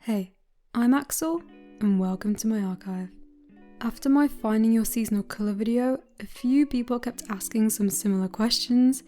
Hey, I'm Axel, and welcome to my archive. After my Finding Your Seasonal Colour video, a few people kept asking some similar questions,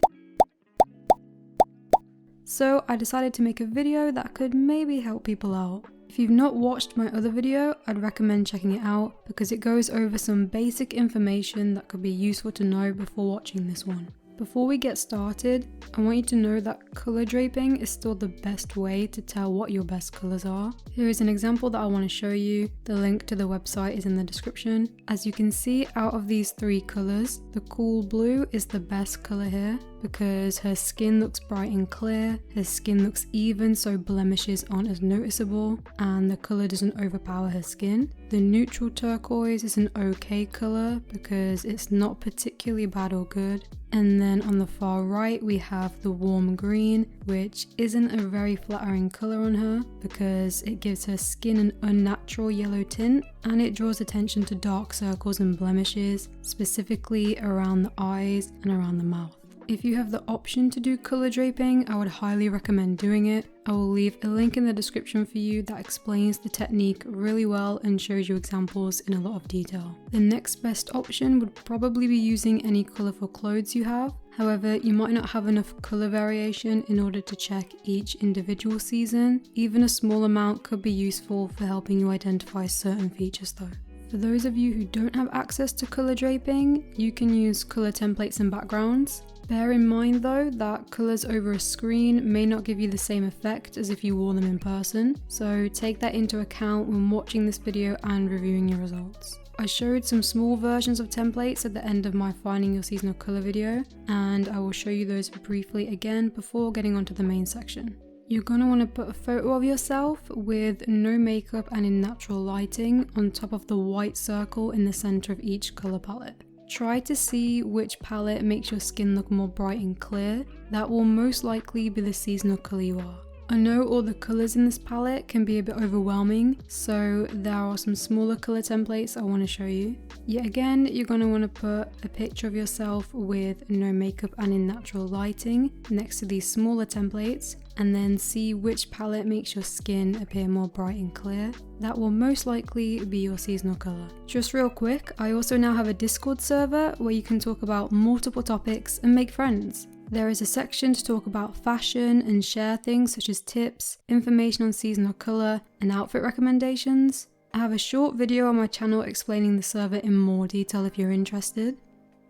so I decided to make a video that could maybe help people out. If you've not watched my other video, I'd recommend checking it out because it goes over some basic information that could be useful to know before watching this one. Before we get started, I want you to know that colour draping is still the best way to tell what your best colours are. Here is an example that I want to show you. The link to the website is in the description. As you can see, out of these three colours, the cool blue is the best colour here because her skin looks bright and clear, her skin looks even so blemishes aren't as noticeable, and the colour doesn't overpower her skin. The neutral turquoise is an okay colour because it's not particularly bad or good. And then on the far right we have the warm green, which isn't a very flattering colour on her because it gives her skin an unnatural yellow tint and it draws attention to dark circles and blemishes, specifically around the eyes and around the mouth. If you have the option to do colour draping, I would highly recommend doing it. I will leave a link in the description for you that explains the technique really well and shows you examples in a lot of detail. The next best option would probably be using any colourful clothes you have. However, you might not have enough colour variation in order to check each individual season. Even a small amount could be useful for helping you identify certain features though. For those of you who don't have access to colour draping, you can use colour templates and backgrounds. Bear in mind though that colours over a screen may not give you the same effect as if you wore them in person, so take that into account when watching this video and reviewing your results. I showed some small versions of templates at the end of my Finding Your Seasonal Colour video, and I will show you those briefly again before getting onto the main section. You're going to want to put a photo of yourself with no makeup and in natural lighting on top of the white circle in the centre of each colour palette. Try to see which palette makes your skin look more bright and clear. That will most likely be the seasonal colour you are. I know all the colours in this palette can be a bit overwhelming, so there are some smaller colour templates I want to show you. Yet again, you're going to want to put a picture of yourself with no makeup and in natural lighting next to these smaller templates, and then see which palette makes your skin appear more bright and clear. That will most likely be your seasonal colour. Just real quick, I also now have a Discord server where you can talk about multiple topics and make friends. There is a section to talk about fashion and share things such as tips, information on seasonal colour, and outfit recommendations. I have a short video on my channel explaining the server in more detail if you're interested.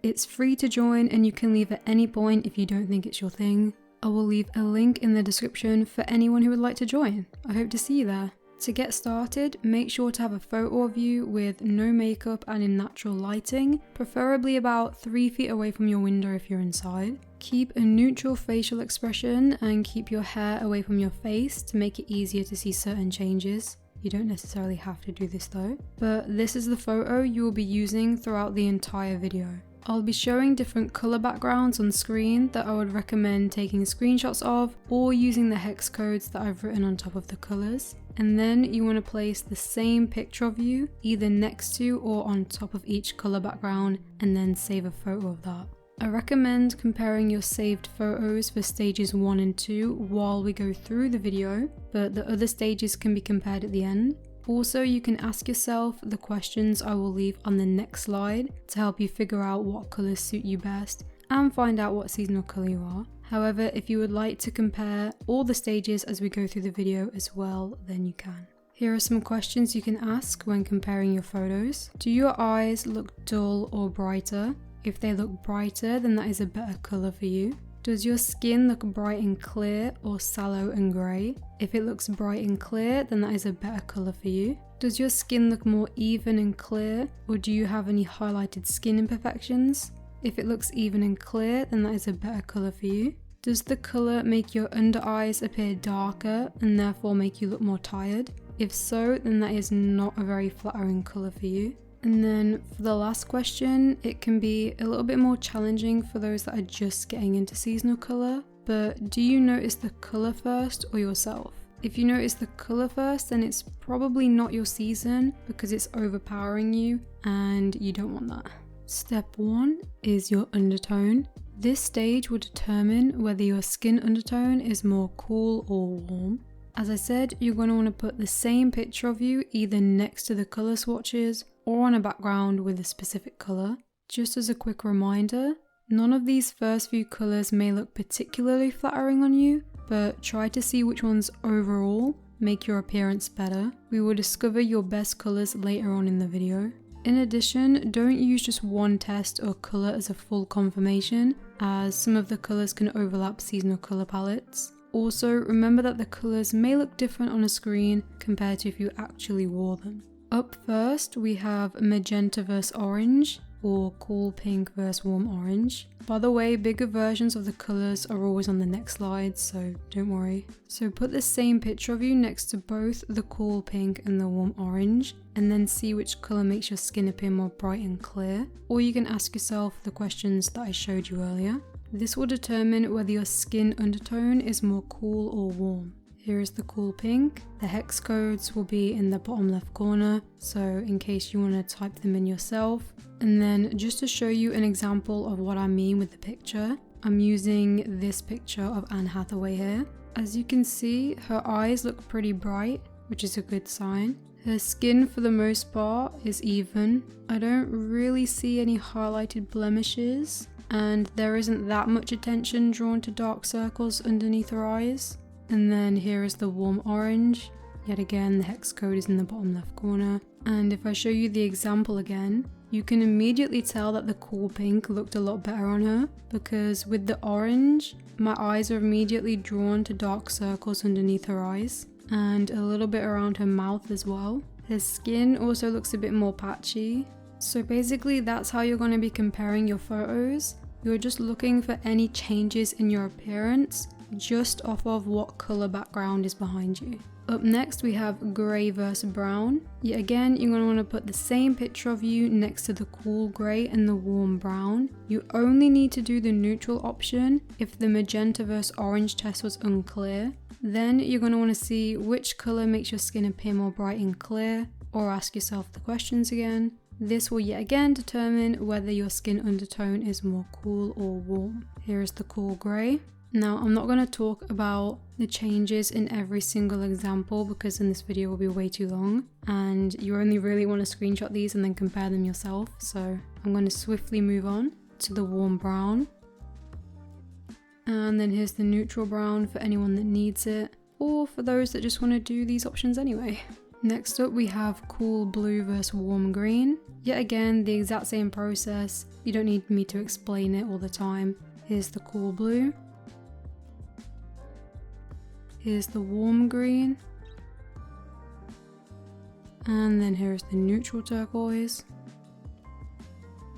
It's free to join and you can leave at any point if you don't think it's your thing. I will leave a link in the description for anyone who would like to join. I hope to see you there. To get started, make sure to have a photo of you with no makeup and in natural lighting, preferably about 3 feet away from your window if you're inside. Keep a neutral facial expression and keep your hair away from your face to make it easier to see certain changes. You don't necessarily have to do this though. But this is the photo you will be using throughout the entire video. I'll be showing different colour backgrounds on screen that I would recommend taking screenshots of or using the hex codes that I've written on top of the colours. And then you want to place the same picture of you either next to or on top of each colour background and then save a photo of that. I recommend comparing your saved photos for stages 1 and 2 while we go through the video, but the other stages can be compared at the end. Also, you can ask yourself the questions I will leave on the next slide to help you figure out what colours suit you best and find out what seasonal colour you are. However, if you would like to compare all the stages as we go through the video as well, then you can. Here are some questions you can ask when comparing your photos. Do your eyes look dull or brighter? If they look brighter, then that is a better colour for you. Does your skin look bright and clear or sallow and grey? If it looks bright and clear, then that is a better colour for you. Does your skin look more even and clear, or do you have any highlighted skin imperfections? If it looks even and clear, then that is a better colour for you. Does the colour make your under eyes appear darker and therefore make you look more tired? If so, then that is not a very flattering colour for you. And then for the last question, it can be a little bit more challenging for those that are just getting into seasonal colour, but do you notice the colour first or yourself? If you notice the colour first, then it's probably not your season because it's overpowering you and you don't want that. Step 1 is your undertone. This stage will determine whether your skin undertone is more cool or warm. As I said, you're going to want to put the same picture of you either next to the colour swatches or on a background with a specific colour. Just as a quick reminder, none of these first few colours may look particularly flattering on you, but try to see which ones overall make your appearance better. We will discover your best colours later on in the video. In addition, don't use just one test or colour as a full confirmation, as some of the colours can overlap seasonal colour palettes. Also, remember that the colours may look different on a screen compared to if you actually wore them. Up first, we have magenta versus orange, or cool pink versus warm orange. By the way, bigger versions of the colours are always on the next slide, so don't worry. So put the same picture of you next to both the cool pink and the warm orange, and then see which colour makes your skin appear more bright and clear. Or you can ask yourself the questions that I showed you earlier. This will determine whether your skin undertone is more cool or warm. Here is the cool pink. The hex codes will be in the bottom left corner, so in case you want to type them in yourself. And then just to show you an example of what I mean with the picture, I'm using this picture of Anne Hathaway here. As you can see, her eyes look pretty bright, which is a good sign. Her skin for the most part is even. I don't really see any highlighted blemishes, and there isn't that much attention drawn to dark circles underneath her eyes. And then here is the warm orange. Yet again, the hex code is in the bottom left corner. And if I show you the example again, you can immediately tell that the cool pink looked a lot better on her, because with the orange, my eyes are immediately drawn to dark circles underneath her eyes and a little bit around her mouth as well. Her skin also looks a bit more patchy. So basically that's how you're going to be comparing your photos. You're just looking for any changes in your appearance just off of what colour background is behind you. Up next we have grey versus brown. Yet again, you're going to want to put the same picture of you next to the cool grey and the warm brown. You only need to do the neutral option if the magenta versus orange test was unclear. Then you're going to want to see which colour makes your skin appear more bright and clear, or ask yourself the questions again. This will yet again determine whether your skin undertone is more cool or warm. Here is the cool grey. Now, I'm not going to talk about the changes in every single example because in this video will be way too long and you only really want to screenshot these and then compare them yourself. So I'm going to swiftly move on to the warm brown. And then here's the neutral brown for anyone that needs it, or for those that just want to do these options anyway. Next up we have cool blue versus warm green. Yet again, the exact same process. You don't need me to explain it all the time. Here's the cool blue. Here's the warm green. And then here's the neutral turquoise.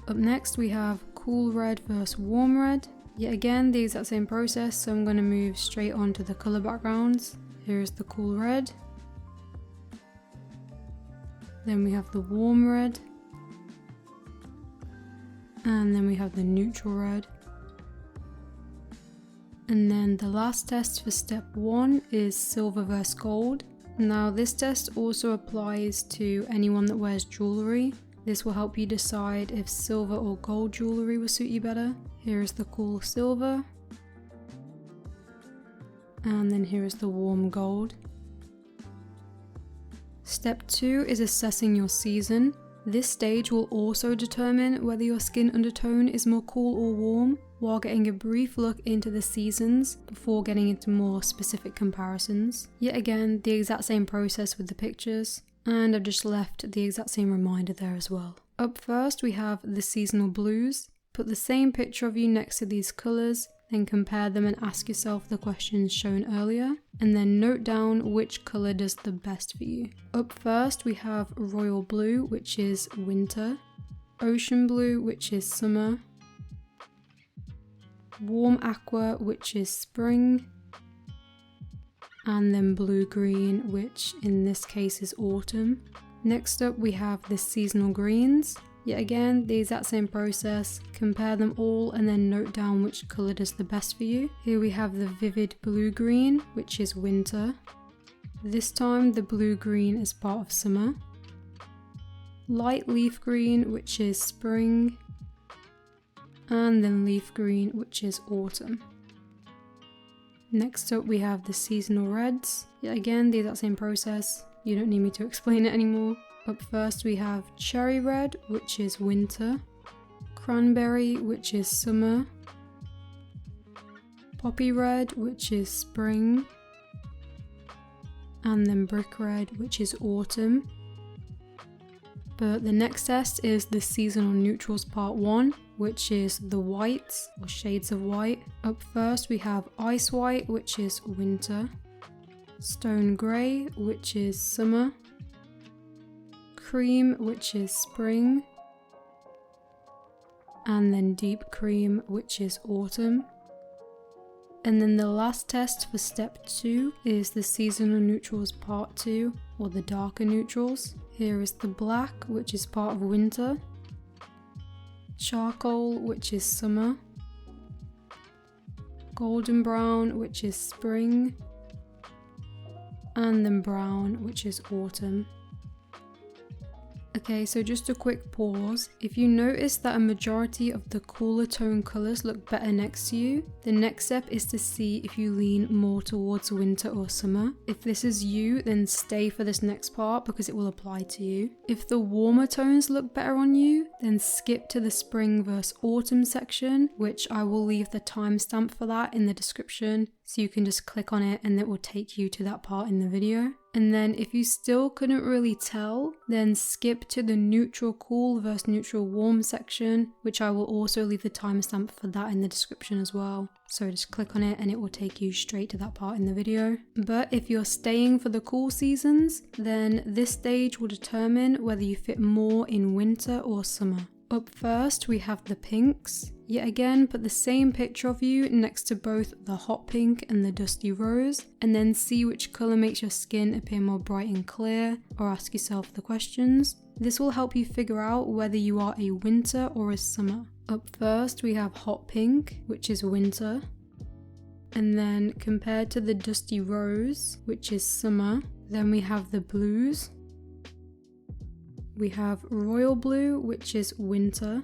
Up next we have cool red versus warm red. Yet again, the exact same process, so I'm going to move straight on to the colour backgrounds. Here's the cool red. Then we have the warm red. And then we have the neutral red. And then the last test for step 1 is silver versus gold. Now this test also applies to anyone that wears jewellery. This will help you decide if silver or gold jewellery will suit you better. Here is the cool silver. And then here is the warm gold. Step 2 is assessing your season. This stage will also determine whether your skin undertone is more cool or warm, while getting a brief look into the seasons before getting into more specific comparisons. Yet again, the exact same process with the pictures, and I've just left the exact same reminder there as well. Up first we have the seasonal blues. Put the same picture of you next to these colours, then compare them and ask yourself the questions shown earlier, and then note down which colour does the best for you. Up first we have royal blue, which is winter, ocean blue, which is summer, warm aqua, which is spring, and then blue-green, which in this case is autumn. Next up we have the seasonal greens. Yet again, the exact same process, compare them all and then note down which colour does the best for you. Here we have the vivid blue-green, which is winter. This time the blue-green is part of summer. Light leaf green, which is spring. And then leaf green, which is autumn. Next up we have the seasonal reds. Yet again, the exact same process. You don't need me to explain it anymore. Up first we have cherry red, which is winter. Cranberry, which is summer. Poppy red, which is spring. And then brick red, which is autumn. But the next test is the seasonal neutrals part 1, which is the whites or shades of white. Up first we have ice white, which is winter. Stone grey, which is summer. Cream, which is spring. And then deep cream, which is autumn. And then the last test for step 2 is the seasonal neutrals part 2, or the darker neutrals. Here is the black, which is part of winter. Charcoal, which is summer. Golden brown, which is spring. And then brown, which is autumn. Okay, so just a quick pause. If you notice that a majority of the cooler tone colours look better next to you, the next step is to see if you lean more towards winter or summer. If this is you, then stay for this next part because it will apply to you. If the warmer tones look better on you, then skip to the spring versus autumn section, which I will leave the timestamp for that in the description, so you can just click on it and it will take you to that part in the video. And then if you still couldn't really tell, then skip to the neutral cool versus neutral warm section, which I will also leave the timestamp for that in the description as well. So just click on it and it will take you straight to that part in the video. But if you're staying for the cool seasons, then this stage will determine whether you fit more in winter or summer. Up first we have the pinks. Yet again, put the same picture of you next to both the hot pink and the dusty rose, and then see which colour makes your skin appear more bright and clear, or ask yourself the questions. This will help you figure out whether you are a winter or a summer. Up first we have hot pink, which is winter, and then compared to the dusty rose, which is summer, then we have the blues. We have royal blue, which is winter,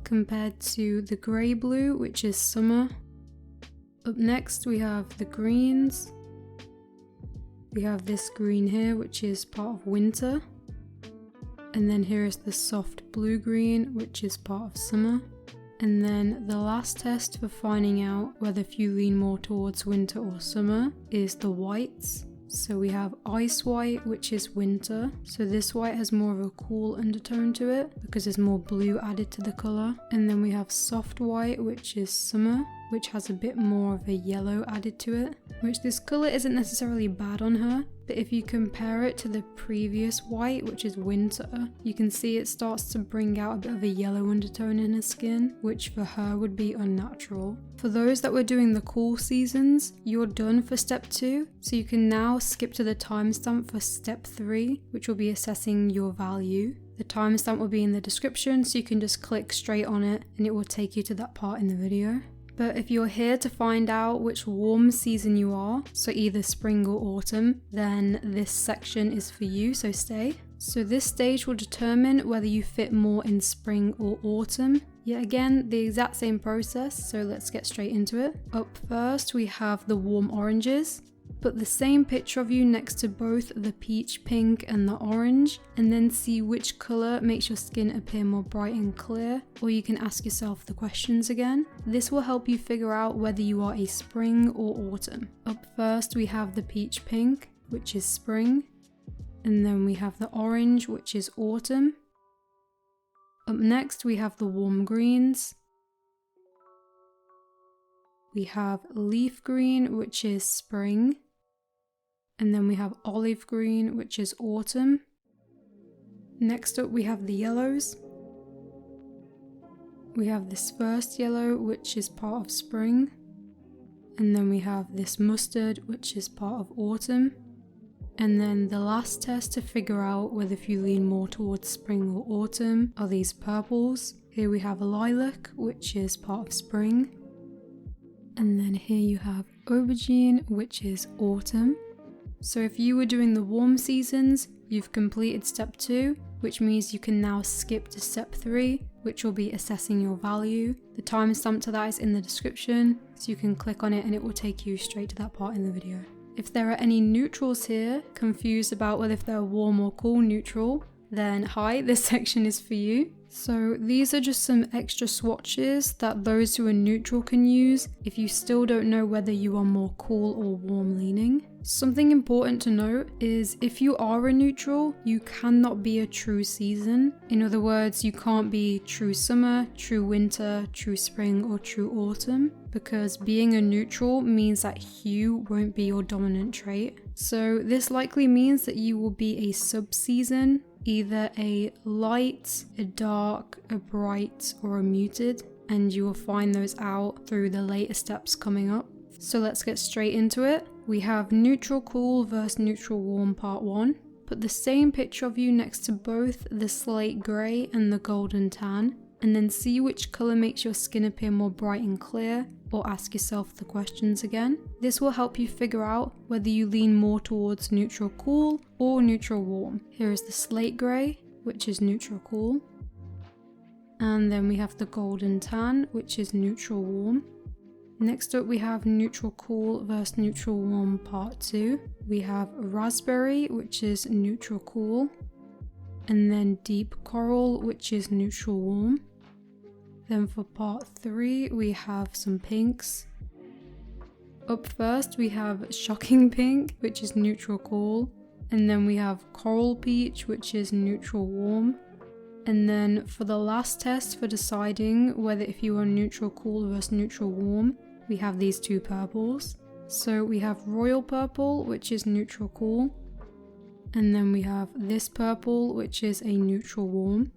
compared to the grey blue, which is summer. Up next we have the greens. We have this green here, which is part of winter. And then here is the soft blue green, which is part of summer. And then the last test for finding out whether if you lean more towards winter or summer is the whites. So we have ice white, which is winter. So this white has more of a cool undertone to it because there's more blue added to the colour. And then we have soft white, which is summer, which has a bit more of a yellow added to it, which this colour isn't necessarily bad on her, but if you compare it to the previous white, which is winter, you can see it starts to bring out a bit of a yellow undertone in her skin, which for her would be unnatural. For those that were doing the cool seasons, you're done for step 2, so you can now skip to the timestamp for step 3, which will be assessing your value. The timestamp will be in the description, so you can just click straight on it and it will take you to that part in the video. But if you're here to find out which warm season you are, so either spring or autumn, then this section is for you, so stay. So this stage will determine whether you fit more in spring or autumn. Yet again, the exact same process, so let's get straight into it. Up first, we have the warm oranges. Put the same picture of you next to both the peach pink and the orange, and then see which colour makes your skin appear more bright and clear, or you can ask yourself the questions again. This will help you figure out whether you are a spring or autumn. Up first we have the peach pink, which is spring, and then we have the orange, which is autumn. Up next we have the warm greens. We have leaf green, which is spring. And then we have olive green, which is autumn. Next up we have the yellows. We have this first yellow, which is part of spring. And then we have this mustard, which is part of autumn. And then the last test to figure out whether if you lean more towards spring or autumn are these purples. Here we have lilac, which is part of spring. And then here you have aubergine, which is autumn. So if you were doing the warm seasons, you've completed step 2, which means you can now skip to step 3, which will be assessing your value. The timestamp to that is in the description, so you can click on it and it will take you straight to that part in the video. If there are any neutrals here, confused about whether if they're warm or cool neutral, then hi, this section is for you. So these are just some extra swatches that those who are neutral can use if you still don't know whether you are more cool or warm leaning. Something important to note is if you are a neutral, you cannot be a true season. In other words, you can't be true summer, true winter, true spring, or true autumn, because being a neutral means that hue won't be your dominant trait. So this likely means that you will be a sub-season, either a light, a dark, a bright, or a muted, and you will find those out through the later steps coming up. So let's get straight into it. We have neutral cool versus neutral warm part 1. Put the same picture of you next to both the slate grey and the golden tan, and then see which colour makes your skin appear more bright and clear, or ask yourself the questions again. This will help you figure out whether you lean more towards neutral cool or neutral warm. Here is the slate grey, which is neutral cool. And then we have the golden tan, which is neutral warm. Next up we have neutral cool versus neutral warm part 2. We have raspberry, which is neutral cool. And then deep coral, which is neutral warm. Then for part 3 we have some pinks. Up first we have shocking pink, which is neutral cool. And then we have coral peach, which is neutral warm. And then for the last test for deciding whether if you are neutral cool versus neutral warm, we have these two purples. So we have royal purple, which is neutral cool. And then we have this purple, which is a neutral warm.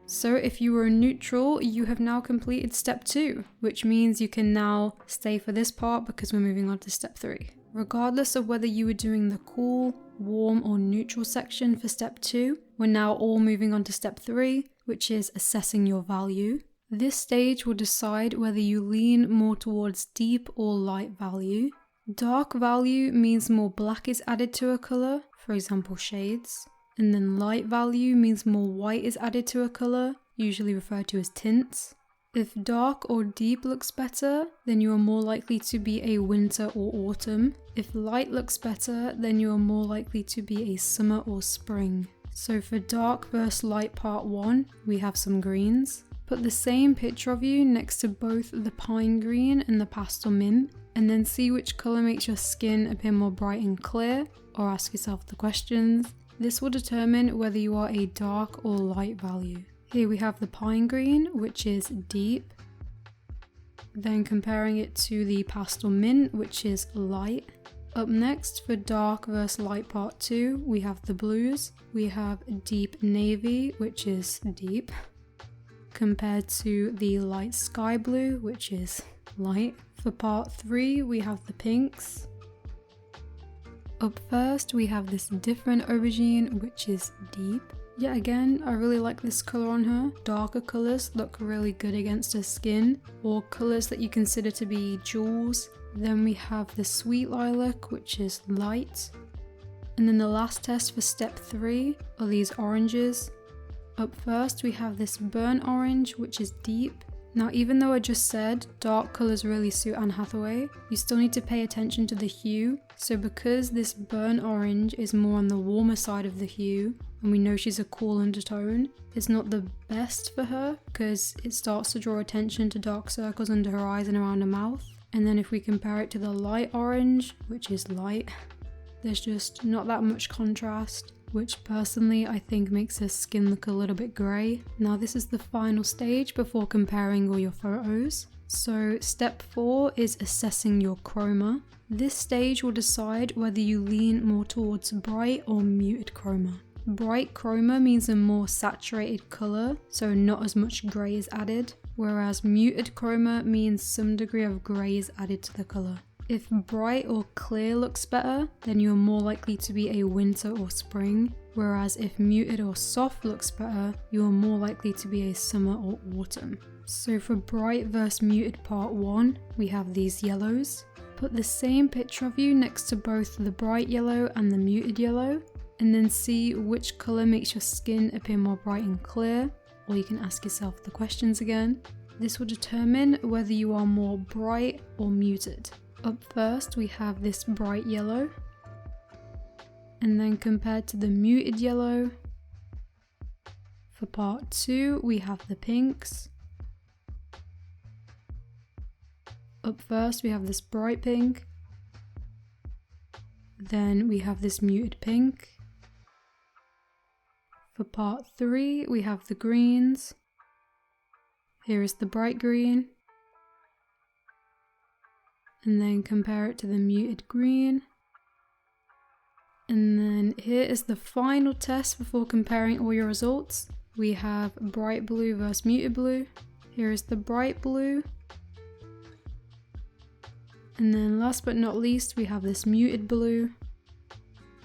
So if you were a neutral, you have now completed step 2, which means you can now stay for this part because we're moving on to step 3. Regardless of whether you were doing the cool, warm, or neutral section for step 2, we're now all moving on to step 3, which is assessing your value. This stage will decide whether you lean more towards deep or light value. Dark value means more black is added to a colour, for example shades. And then light value means more white is added to a colour, usually referred to as tints. If dark or deep looks better, then you are more likely to be a winter or autumn. If light looks better, then you are more likely to be a summer or spring. So for dark versus light part 1, we have some greens. Put the same picture of you next to both the pine green and the pastel mint, and then see which colour makes your skin appear more bright and clear, or ask yourself the questions. This will determine whether you are a dark or light value. Here we have the pine green, which is deep. Then comparing it to the pastel mint, which is light. Up next for dark versus light part 2, we have the blues. We have deep navy, which is deep, compared to the light sky blue, which is light. For part 3, we have the pinks. Up first, we have this different aubergine, which is deep. Yet again, I really like this colour on her. Darker colours look really good against her skin, or colours that you consider to be jewels. Then we have the sweet lilac, which is light. And then the last test for step 3 are these oranges. Up first, we have this burnt orange, which is deep. Now, even though I just said dark colours really suit Anne Hathaway, you still need to pay attention to the hue. So because this burnt orange is more on the warmer side of the hue, and we know she's a cool undertone, it's not the best for her because it starts to draw attention to dark circles under her eyes and around her mouth. And then if we compare it to the light orange, which is light, there's just not that much contrast, which personally I think makes her skin look a little bit grey. Now this is the final stage before comparing all your photos. So step 4 is assessing your chroma. This stage will decide whether you lean more towards bright or muted chroma. Bright chroma means a more saturated colour, so not as much grey is added, whereas muted chroma means some degree of grey is added to the colour. If bright or clear looks better, then you are more likely to be a winter or spring, whereas if muted or soft looks better, you are more likely to be a summer or autumn. So for bright versus muted part 1, we have these yellows. Put the same picture of you next to both the bright yellow and the muted yellow, and then see which colour makes your skin appear more bright and clear, or you can ask yourself the questions again. This will determine whether you are more bright or muted. Up first we have this bright yellow, and then compared to the muted yellow, for part 2 we have the pinks. Up first we have this bright pink, then we have this muted pink. For part 3 we have the greens. Here is the bright green, and then compare it to the muted green. And then here is the final test before comparing all your results. We have bright blue versus muted blue. Here is the bright blue. And then last but not least, we have this muted blue.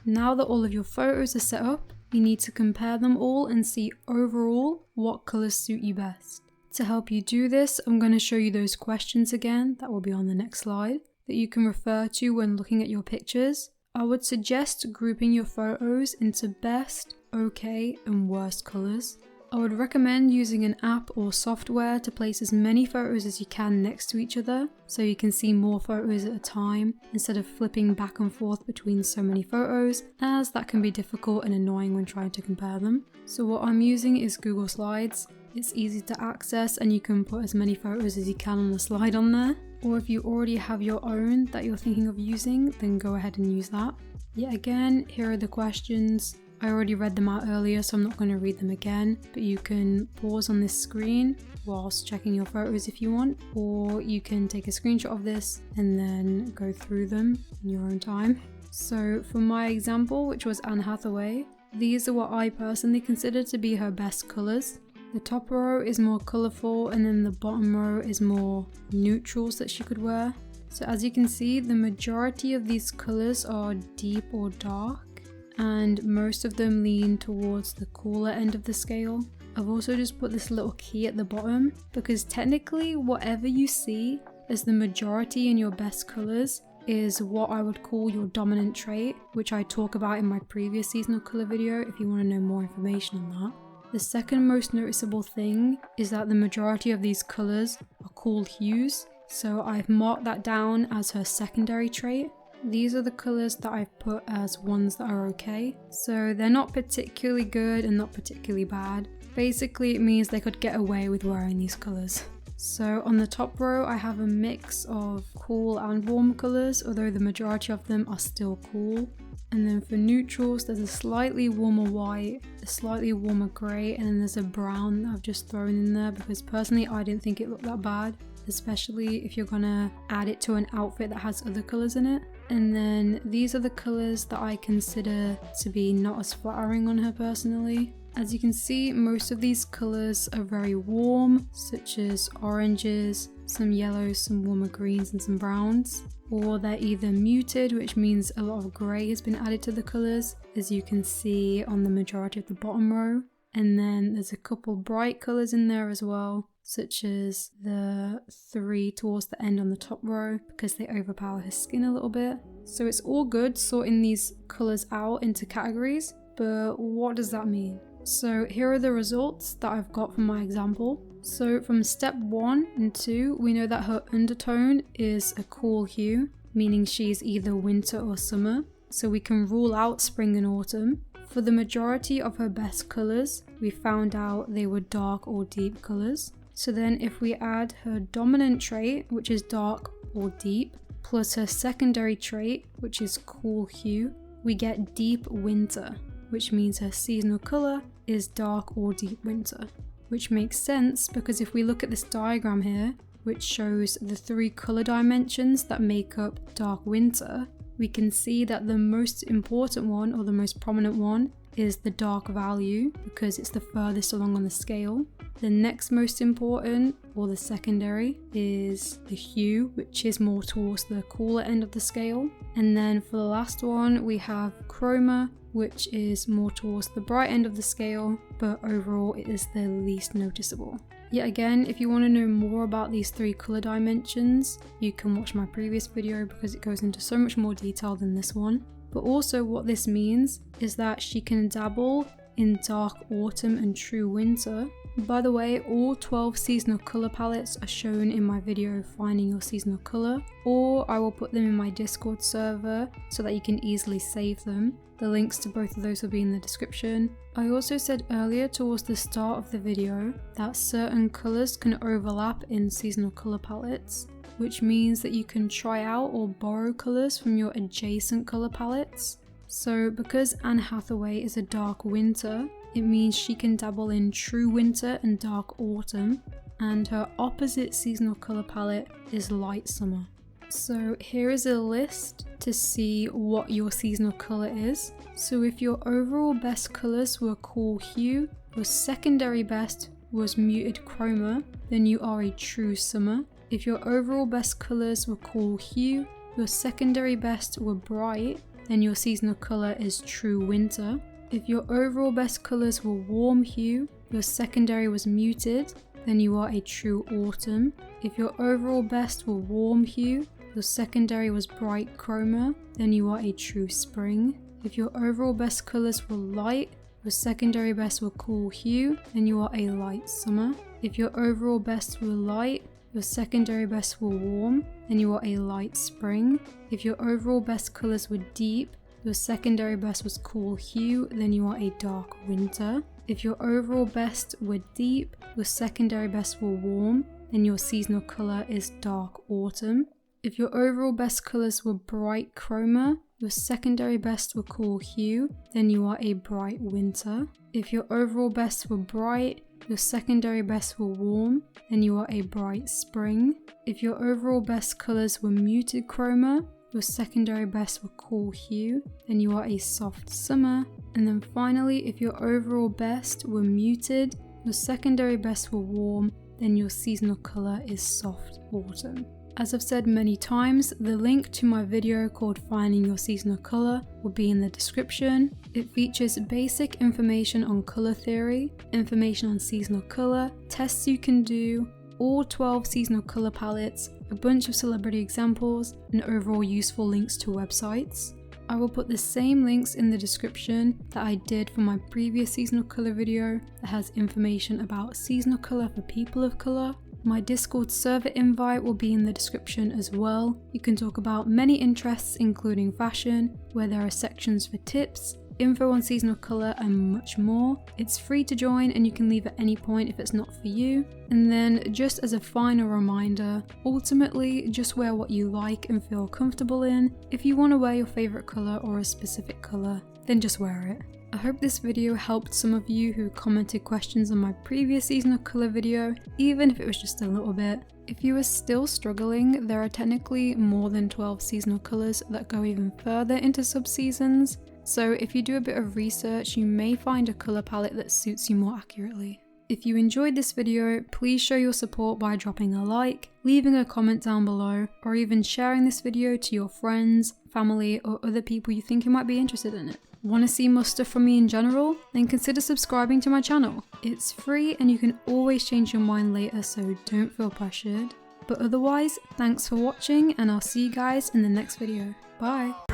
Now that all of your photos are set up, you need to compare them all and see overall what colours suit you best. To help you do this, I'm going to show you those questions again, that will be on the next slide, that you can refer to when looking at your pictures. I would suggest grouping your photos into best, okay, and worst colours. I would recommend using an app or software to place as many photos as you can next to each other, so you can see more photos at a time instead of flipping back and forth between so many photos, as that can be difficult and annoying when trying to compare them. So what I'm using is Google Slides. It's easy to access and you can put as many photos as you can on a slide on there. Or if you already have your own that you're thinking of using, then go ahead and use that. Yet again, here are the questions. I already read them out earlier, so I'm not going to read them again, but you can pause on this screen whilst checking your photos if you want, or you can take a screenshot of this and then go through them in your own time. So for my example, which was Anne Hathaway, these are what I personally consider to be her best colours. The top row is more colourful, and then the bottom row is more neutrals that she could wear. So as you can see, the majority of these colours are deep or dark, and most of them lean towards the cooler end of the scale. I've also just put this little key at the bottom, because technically whatever you see as the majority in your best colours is what I would call your dominant trait, which I talk about in my previous seasonal colour video if you want to know more information on that. The second most noticeable thing is that the majority of these colours are cool hues, so I've marked that down as her secondary trait. These are the colours that I've put as ones that are okay, so they're not particularly good and not particularly bad. Basically it means they could get away with wearing these colours. So on the top row I have a mix of cool and warm colours, although the majority of them are still cool. And then for neutrals there's a slightly warmer white, a slightly warmer grey, and then there's a brown that I've just thrown in there because personally I didn't think it looked that bad, especially if you're gonna add it to an outfit that has other colours in it. And then these are the colours that I consider to be not as flattering on her personally. As you can see, most of these colours are very warm, such as oranges, some yellows, some warmer greens and some browns. Or they're either muted, which means a lot of grey has been added to the colours, as you can see on the majority of the bottom row. And then there's a couple bright colours in there as well, such as the 3 towards the end on the top row, because they overpower her skin a little bit. So it's all good sorting these colours out into categories, but what does that mean? So here are the results that I've got from my example. So from step 1 and 2, we know that her undertone is a cool hue, meaning she's either winter or summer, so we can rule out spring and autumn. For the majority of her best colours, we found out they were dark or deep colours. So then if we add her dominant trait, which is dark or deep, plus her secondary trait, which is cool hue, we get deep winter, which means her seasonal colour is dark or deep winter. Which makes sense because if we look at this diagram here, which shows the 3 colour dimensions that make up dark winter, we can see that the most important one, or the most prominent one, is the dark value because it's the furthest along on the scale. The next most important, or the secondary, is the hue, which is more towards the cooler end of the scale. And then for the last one, we have chroma, which is more towards the bright end of the scale, but overall it is the least noticeable. Yet again, if you want to know more about these 3 color dimensions, you can watch my previous video because it goes into so much more detail than this one. But also what this means is that she can dabble in dark autumn and true winter. By the way, all 12 seasonal color palettes are shown in my video Finding Your Seasonal Color, or I will put them in my Discord server so that you can easily save them. The links to both of those will be in the description. I also said earlier towards the start of the video that certain colors can overlap in seasonal color palettes, which means that you can try out or borrow colors from your adjacent color palettes. So because Anne Hathaway is a dark winter, it means she can dabble in true winter and dark autumn, and her opposite seasonal color palette is light summer. So here is a list to see what your seasonal color is. So if your overall best colors were cool hue, your secondary best was muted chroma, then you are a true summer. If your overall best colors were cool hue, your secondary best were bright, then your seasonal color is true winter. If your overall best colors were warm hue, your secondary was muted, then you are a true autumn. If your overall best were warm hue, your secondary was bright chroma, then you are a true spring. If your overall best colors were light, your secondary best were cool hue, then you are a light summer. If your overall best were light, your secondary best were warm, then you are a light spring. If your overall best colors were deep, your secondary best was cool hue, then you are a dark winter. If your overall best were deep, your secondary best were warm, then your seasonal color is dark autumn. If your overall best colors were bright chroma, your secondary best were cool hue, then you are a bright winter. If your overall best were bright, your secondary best were warm, then you are a bright spring. If your overall best colors were muted chroma, your secondary best were cool hue, then you are a soft summer. And then finally, if your overall best were muted, your secondary best were warm, then your seasonal color is soft autumn. As I've said many times, the link to my video called Finding Your Seasonal Color will be in the description. It features basic information on color theory, information on seasonal color, tests you can do, all 12 seasonal color palettes, a bunch of celebrity examples, and overall useful links to websites. I will put the same links in the description that I did for my previous seasonal color video that has information about seasonal color for people of color. My Discord server invite will be in the description as well. You can talk about many interests including fashion, where there are sections for tips, info on seasonal color and much more. It's free to join and you can leave at any point if it's not for you. And then just as a final reminder, ultimately just wear what you like and feel comfortable in. If you want to wear your favorite color or a specific color, then just wear it. I hope this video helped some of you who commented questions on my previous seasonal color video, even if it was just a little bit. If you are still struggling, there are technically more than 12 seasonal colors that go even further into subseasons, so if you do a bit of research, you may find a color palette that suits you more accurately. If you enjoyed this video, please show your support by dropping a like, leaving a comment down below, or even sharing this video to your friends, family, or other people you think who might be interested in it. Want to see more stuff from me in general? Then consider subscribing to my channel. It's free and you can always change your mind later, so don't feel pressured. But otherwise, thanks for watching and I'll see you guys in the next video. Bye!